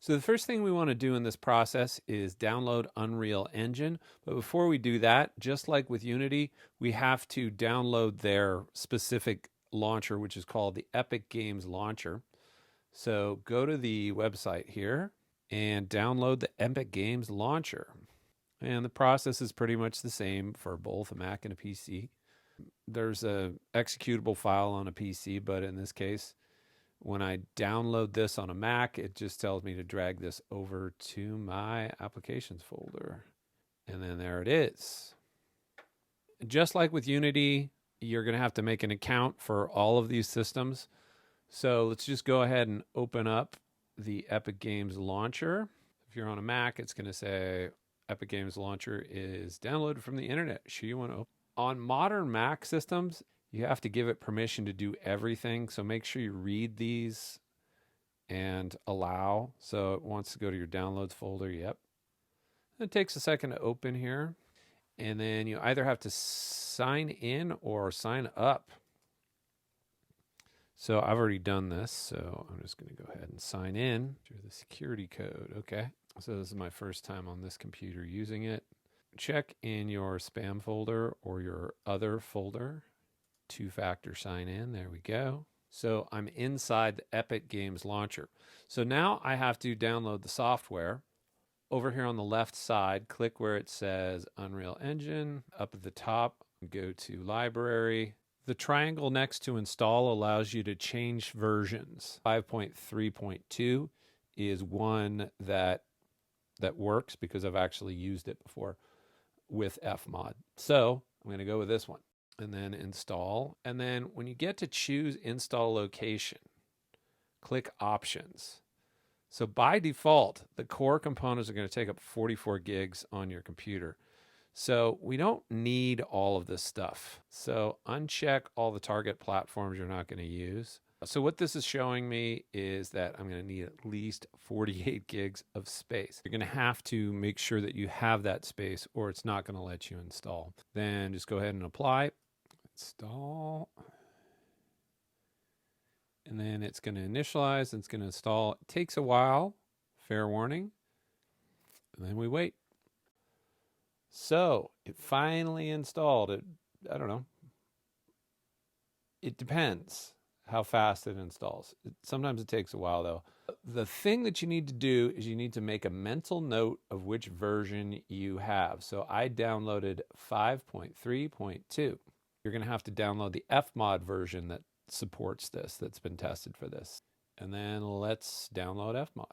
So the first thing we want to do in this process is download Unreal Engine. But before we do that, just like with Unity, we have to download their specific launcher, which is called the Epic Games Launcher. So go to the website here and download the Epic Games Launcher. And the process is pretty much the same for both a Mac and a PC. There's a executable file on a PC, but in this case, when I download this on a Mac, it just tells me to drag this over to my applications folder. And then there it is. Just like with Unity, you're going to have to make an account for all of these systems. So let's just go ahead and open up the Epic Games Launcher. If you're on a Mac, it's going to say Epic Games Launcher is downloaded from the internet. Sure you want to open. On modern Mac systems, you have to give it permission to do everything. So make sure you read these and allow. So it wants to go to your downloads folder. Yep. It takes a second to open here. And then you either have to sign in or sign up. So I've already done this. So I'm just going to go ahead and sign in through the security code. Okay. So this is my first time on this computer using it. Check in your spam folder or your other folder. Two-factor sign in. There we go. So I'm inside the Epic Games Launcher. So now I have to download the software. Over here on the left side, click where it says Unreal Engine. Up at the top, go to Library. The triangle next to Install allows you to change versions. 5.3.2 is one that works because I've actually used it before with FMOD. So I'm going to go with this one. And then install. And then when you get to choose install location, click options. So by default, the core components are going to take up 44 gigs on your computer. So we don't need all of this stuff. So uncheck all the target platforms you're not going to use. So what this is showing me is that I'm going to need at least 48 gigs of space. You're going to have to make sure that you have that space or it's not going to let you install. Then just go ahead and apply. Install. And then it's going to initialize and it's going to install. It takes a while, fair warning. And then we wait. So it finally installed it. I don't know. It depends how fast it installs. Sometimes it takes a while though. The thing that you need to do is you need to make a mental note of which version you have. So I downloaded 5.3.2. You're going to have to download the FMOD version that supports this, that's been tested for this. And then let's download FMOD.